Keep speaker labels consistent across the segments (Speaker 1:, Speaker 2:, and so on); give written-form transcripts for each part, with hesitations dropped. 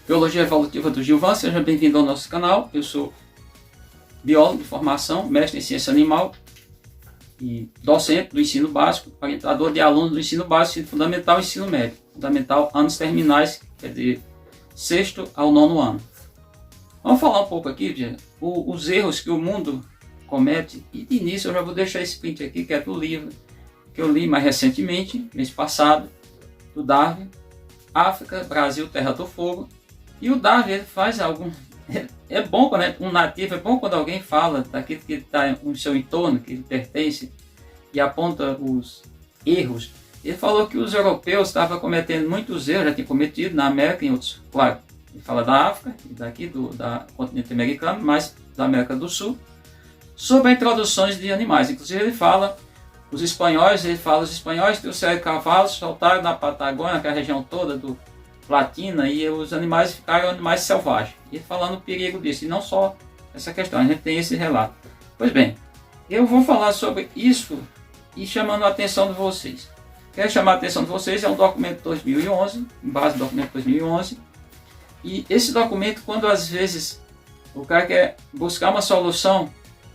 Speaker 1: Biologia Evolutiva do Gilvan, seja bem-vindo ao nosso canal. Eu sou biólogo de formação, mestre em ciência animal e docente do ensino básico, orientador de alunos do ensino básico, ensino fundamental e ensino médio. Fundamental, anos terminais, quer dizer, 6º ao 9º ano. Vamos falar um pouco aqui de os erros que o mundo comete. E de início eu já vou deixar esse print aqui, que é do livro que eu li mais recentemente, mês passado, do Darwin, África, Brasil, Terra do Fogo. E o Darwin ele faz algo. É bom quando um nativo, é bom quando alguém fala daquilo que está no seu entorno, que ele pertence, e aponta os erros. Ele falou que os europeus estavam cometendo muitos erros, já tinham cometido na América e em outros. Claro, ele fala da África e daqui do continente americano, mas da América do Sul, sobre a introduções de animais. Inclusive ele fala os espanhóis trouxeram cavalos, soltaram na Patagônia, que é a região toda do Platina, e os animais ficaram animais selvagens. E falando o perigo disso, e não só essa questão, a gente tem esse relato. Pois bem, eu vou falar sobre isso e chamando a atenção de vocês. Quero chamar a atenção de vocês, é um documento de 2011, em base do documento de 2011, e esse documento, quando às vezes o cara quer buscar uma solução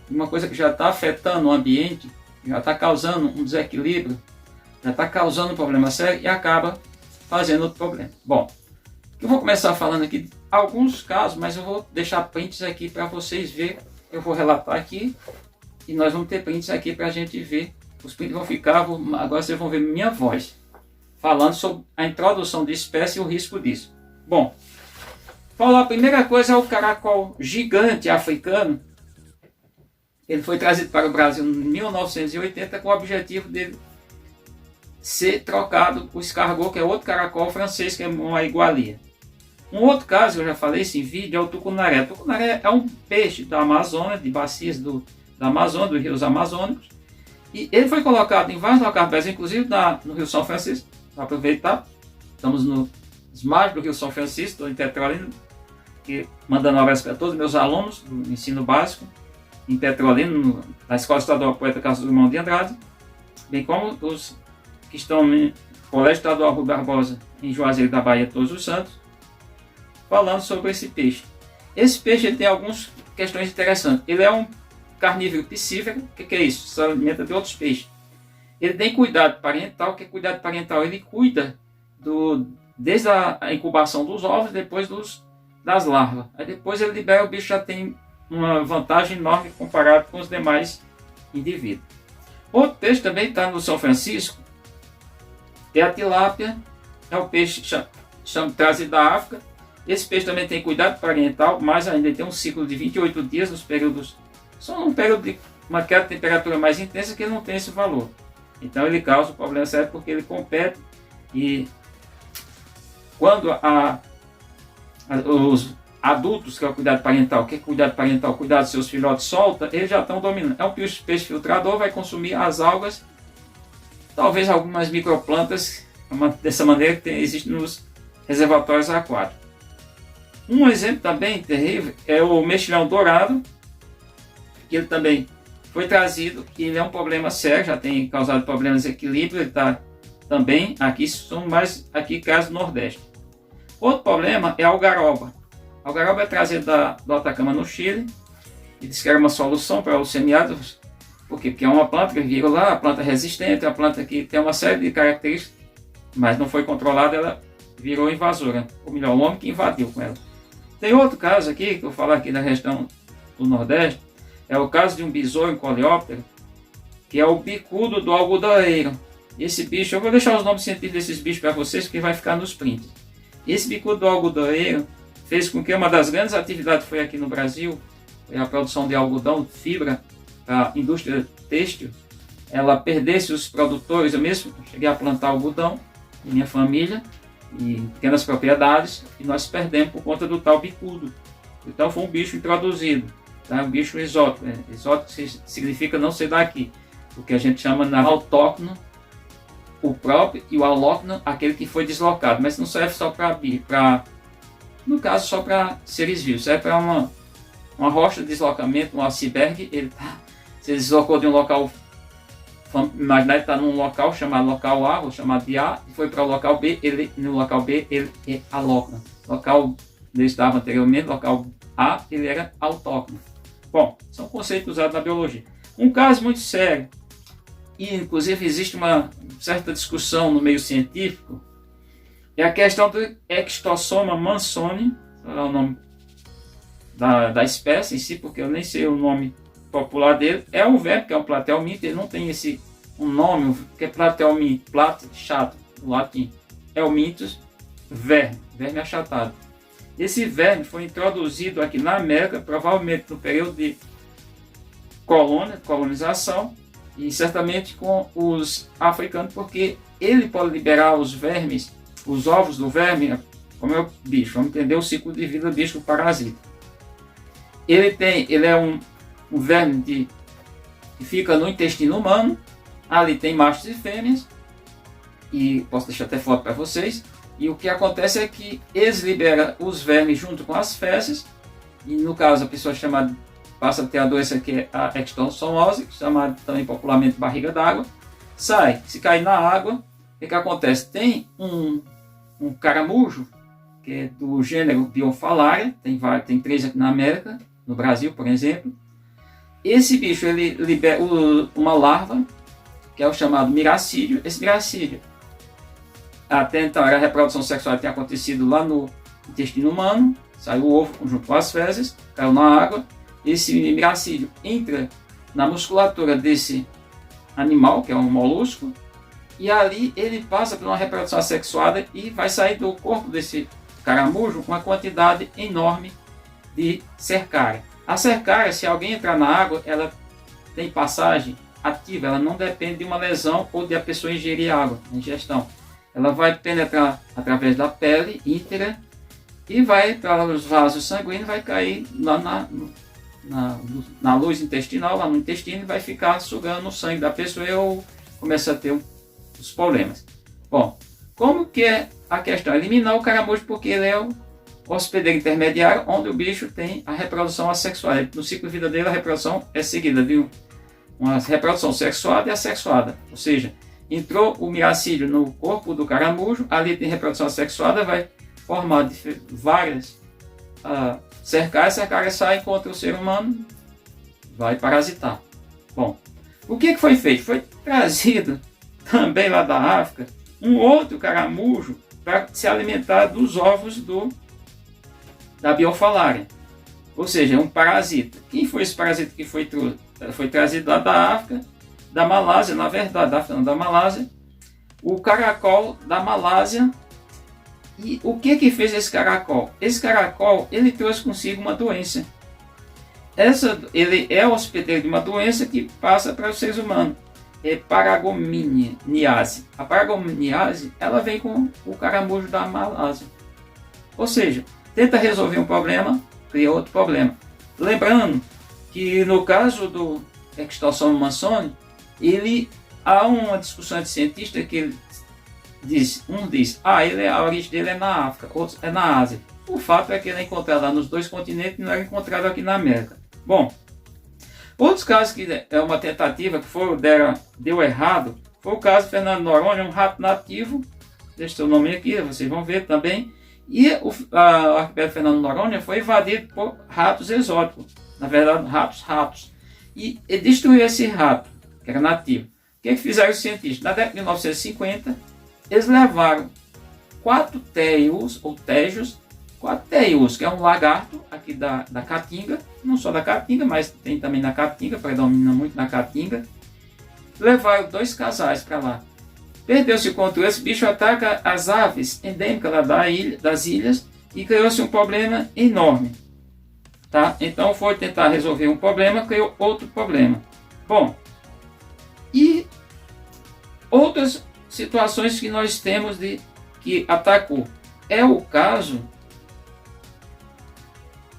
Speaker 1: de uma coisa que já está afetando o ambiente, já está causando um desequilíbrio, já está causando um problema sério e acaba fazendo outro problema. Bom, eu vou começar falando aqui de alguns casos, mas eu vou deixar prints aqui para vocês verem. Eu vou relatar aqui e nós vamos ter prints aqui para a gente ver. Os prints vão ficar, agora vocês vão ver minha voz, falando sobre a introdução de espécie e o risco disso. Bom, a primeira coisa é o caracol gigante africano. Ele foi trazido para o Brasil em 1980 com o objetivo de ser trocado por escargot, que é outro caracol francês, que é uma igualia. Um outro caso, que eu já falei isso em vídeo, é o tucunaré. O tucunaré é um peixe da Amazônia, de bacias da Amazônia, dos rios amazônicos. E ele foi colocado em vários locais do Brasil, inclusive no Rio São Francisco. Para aproveitar, estamos nos margens do Rio São Francisco, estou em Petrolina, mandando um abraço para todos os meus alunos do ensino básico, em Petrolina, na Escola Estadual Poeta Carlos Drummond de Andrade, bem como os que estão no Colégio Estadual Rui Barbosa, em Juazeiro da Bahia, Todos os Santos, falando sobre esse peixe. Esse peixe ele tem algumas questões interessantes. Ele é um carnívoro piscífero. O que é isso? Se alimenta de outros peixes. Ele tem cuidado parental. O que é cuidado parental? Ele cuida desde a incubação dos ovos, depois das larvas. Aí depois ele libera, o bicho já tem uma vantagem enorme comparado com os demais indivíduos. Outro peixe também está no São Francisco, é a tilápia, é um peixe trazido da África. Esse peixe também tem cuidado parental, mas ainda tem um ciclo de 28 dias nos períodos, só num período de uma queda de temperatura mais intensa que ele não tem esse valor. Então ele causa um problema sério porque ele compete e quando os adultos, que é o cuidado parental, cuidar dos seus filhotes solta, eles já estão dominando. É um peixe filtrador, vai consumir as algas, talvez algumas microplantas, dessa maneira que existe nos reservatórios aquáticos. Um exemplo também terrível é o mexilhão dourado, que ele também foi trazido, e ele é um problema sério, já tem causado problemas de equilíbrio, ele está também, aqui são mais casos do Nordeste. Outro problema é a algaroba. A algaroba é trazida do Atacama, no Chile, e diz que era uma solução para os semiáridos. Por quê? Porque é uma planta que virou lá, a planta resistente, a planta que tem uma série de características, mas não foi controlada, ela virou invasora. Ou melhor, o homem que invadiu com ela. Tem outro caso aqui, que eu vou falar aqui da região do Nordeste, é o caso de um besouro, um coleóptero, que é o bicudo do algodoeiro. Esse bicho, eu vou deixar os nomes científicos desses bichos para vocês, porque vai ficar nos prints. Esse bicudo do algodoeiro fez com que uma das grandes atividades que foi aqui no Brasil, a produção de algodão, fibra, a indústria têxtil, ela perdesse os produtores. Eu mesmo cheguei a plantar algodão em minha família, em pequenas propriedades, e nós perdemos por conta do tal bicudo. Então foi um bicho introduzido, tá? Um bicho exótico. Exótico significa não ser daqui, o que a gente chama na autóctono, o próprio, e o alóctono, aquele que foi deslocado, mas não serve só no caso, só para seres vivos, serve para uma rocha de deslocamento, um iceberg. Ele se deslocou de um local, vamos imaginar, ele está num local chamado local A, ou chamado de A, e foi para o local B, no local B ele é alóctono. Local onde eu estava anteriormente, local A, ele era autóctono. Bom, são conceitos usados na biologia. Um caso muito sério, e inclusive existe uma certa discussão no meio científico, é a questão do Extossoma mansoni, é o nome da espécie em si, porque eu nem sei o nome popular dele. É um verme, que é um platelminto, ele não tem um nome, que é platelminto, plate chato, no latim. Helminthus, verme achatado. Esse verme foi introduzido aqui na América, provavelmente no período de colonização, e certamente com os africanos, porque ele pode liberar os vermes, os ovos do verme, como é o bicho. Vamos entender o ciclo de vida do bicho, o parasita. Ele é um verme que fica no intestino humano. Ali tem machos e fêmeas, e posso deixar até foto para vocês. E o que acontece é que eles liberam os vermes junto com as fezes, e no caso a pessoa passa a ter a doença que é a ectossomose, chamada também popularmente barriga d'água. Se cair na água, o que acontece? Tem um caramujo, que é do gênero Biofalaria, tem 3 aqui na América, no Brasil, por exemplo. Esse bicho ele libera uma larva, que é o chamado miracídio. Esse miracídio, até então, a reprodução sexual tinha acontecido lá no intestino humano, saiu o ovo junto com as fezes, caiu na água. Esse miracídio entra na musculatura desse animal, que é um molusco, e ali ele passa por uma reprodução assexuada e vai sair do corpo desse caramujo uma quantidade enorme de cercária. A cercária, se alguém entrar na água, ela tem passagem ativa, ela não depende de uma lesão ou de a pessoa ingerir água, ingestão. Ela vai penetrar através da pele íntegra e vai para os vasos sanguíneos, vai cair lá na luz intestinal, lá no intestino, e vai ficar sugando o sangue da pessoa ou começa a ter os problemas. Bom, como que é a questão? Eliminar o caramujo, porque ele é o hospedeiro intermediário, onde o bicho tem a reprodução assexuada. No ciclo de vida dele, a reprodução é seguida de uma reprodução sexuada e assexuada. Ou seja, entrou o miracídio no corpo do caramujo, ali tem reprodução assexuada, vai formar várias cercárias sai contra o ser humano, vai parasitar. Bom, o que foi feito? Foi trazido também lá da África um outro caramujo para se alimentar dos ovos da Biofalaria. Ou seja, um parasita. Quem foi esse parasita que foi trazido lá da África? Da Malásia, na verdade, da Malásia. O caracol da Malásia. E o que fez esse caracol? Esse caracol, ele trouxe consigo uma doença. Ele é hospedeiro de uma doença que passa para os seres humanos. É paragomoniase. A paragomoniase, ela vem com o caramujo da Malásia. Ou seja, tenta resolver um problema, cria outro problema. Lembrando que no caso do Extossoma mansoni, há uma discussão de cientista que ele diz, a origem dele é na África, outro é na Ásia. O fato é que ele é encontrado lá nos 2 continentes e não era encontrado aqui na América. Bom, outros casos que é uma tentativa que deu errado, foi o caso do Fernando Noronha, um rato nativo, deixa o nome aqui, vocês vão ver também, e o arquipélago Fernando Noronha foi invadido por ratos exóticos, na verdade ratos, e destruiu esse rato, que era nativo. O que fizeram os cientistas? Na década de 1950, eles levaram 4 teius, que é um lagarto aqui da Caatinga, não só da Caatinga, mas tem também na Caatinga, predomina muito na Caatinga. Levaram 2 casais para lá. Perdeu-se o controle, esse bicho ataca as aves endêmicas lá das ilhas e criou-se um problema enorme. Tá? Então foi tentar resolver um problema, criou outro problema. Bom, e outras situações que nós temos que atacou. É o caso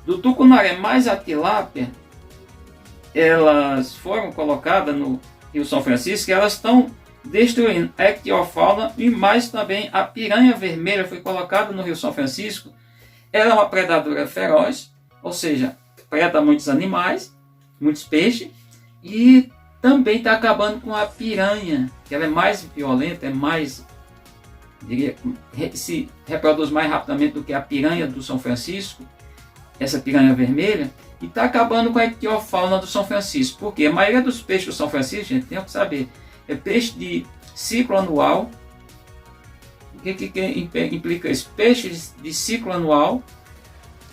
Speaker 1: do tucunaré mais a tilápia. Elas foram colocadas no Rio São Francisco e elas estão destruindo a ictiofauna, e mais também a piranha vermelha foi colocada no Rio São Francisco. Ela é uma predadora feroz, ou seja, preda muitos animais, muitos peixes, e também está acabando com a piranha, que ela é mais violenta, se reproduz mais rapidamente do que a piranha do São Francisco, essa piranha vermelha, e está acabando com a ictiofauna do São Francisco. Porque a maioria dos peixes do São Francisco, gente, tem que saber, é peixe de ciclo anual. O que implica isso? Peixes de ciclo anual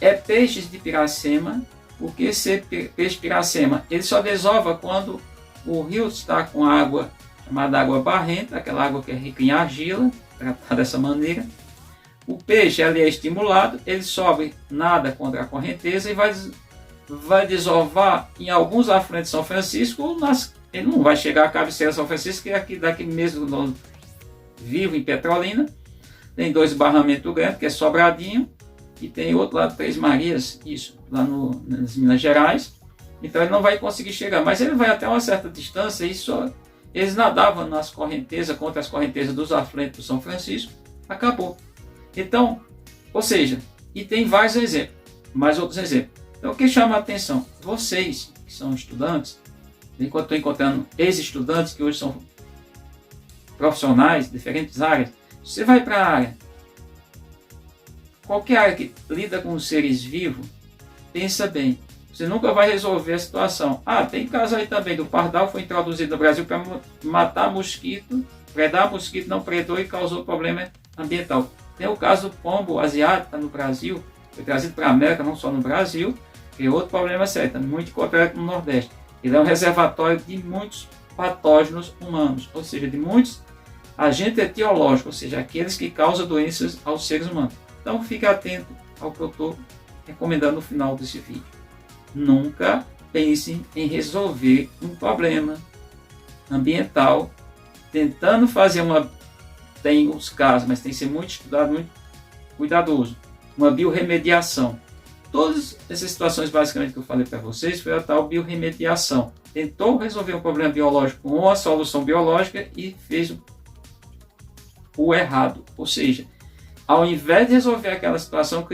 Speaker 1: é peixes de piracema, porque esse peixe piracema ele só desova quando o rio está com água chamada água barrenta, aquela água que é rica em argila, tratada dessa maneira. O peixe ali é estimulado, ele sobe, nada contra a correnteza e vai desovar em alguns afluentes de São Francisco, ele não vai chegar à cabeceira de São Francisco, que é aqui daqui mesmo no Vivo, em Petrolina. Tem 2 barramentos grandes, que é Sobradinho, e tem outro lado, Três Marias, isso, lá nas Minas Gerais. Então ele não vai conseguir chegar, mas ele vai até uma certa distância, e eles nadavam nas correntezas, contra as correntezas dos afluentes do São Francisco, acabou. Então, ou seja, e tem vários exemplos, mais outros exemplos. Então o que chama a atenção? Vocês que são estudantes, enquanto estou encontrando ex-estudantes que hoje são profissionais de diferentes áreas, você vai para a área, qualquer área que lida com seres vivos, pensa bem, você nunca vai resolver a situação. Tem caso aí também do pardal, foi introduzido no Brasil para matar mosquito, predar mosquito, não predou e causou problema ambiental. Tem o caso do pombo asiático no Brasil, foi trazido para a América, não só no Brasil, que é outro problema sério, está muito encontrado no Nordeste. Ele é um reservatório de muitos patógenos humanos, ou seja, de muitos agentes etiológicos, ou seja, aqueles que causam doenças aos seres humanos. Então fique atento ao que eu estou recomendando no final desse vídeo. Nunca pense em resolver um problema ambiental tentando fazer tem os casos, mas tem que ser muito estudado, muito cuidadoso, uma biorremediação. Todas essas situações basicamente que eu falei para vocês foi a tal biorremediação. Tentou resolver um problema biológico com uma solução biológica e fez o errado. Ou seja, ao invés de resolver aquela situação,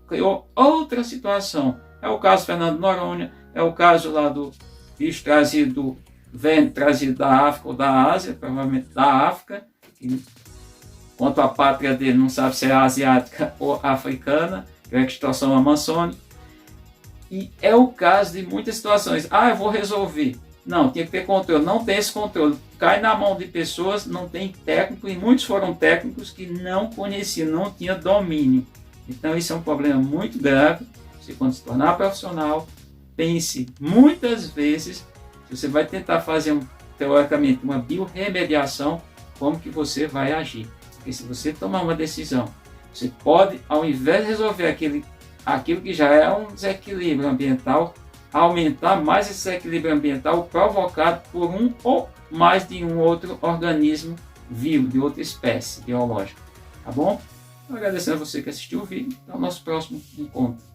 Speaker 1: criou outra situação. É o caso Fernando Noronha, é o caso lá do bicho trazido da África ou da Ásia, provavelmente da África, quanto a pátria dele não sabe se é asiática ou africana, que é a extorsão amazônica. E é o caso de muitas situações. Eu vou resolver. Não, tinha que ter controle. Não tem esse controle. Cai na mão de pessoas, não tem técnico, e muitos foram técnicos que não conheciam, não tinham domínio. Então isso é um problema muito grave. Você, quando se tornar profissional, pense muitas vezes, se você vai tentar fazer teoricamente uma biorremediação, como que você vai agir. Porque se você tomar uma decisão, você pode, ao invés de resolver aquilo que já é um desequilíbrio ambiental, aumentar mais esse desequilíbrio ambiental provocado por um ou mais de um outro organismo vivo, de outra espécie biológica. Tá bom? Agradecendo a você que assistiu o vídeo. Até o nosso próximo encontro.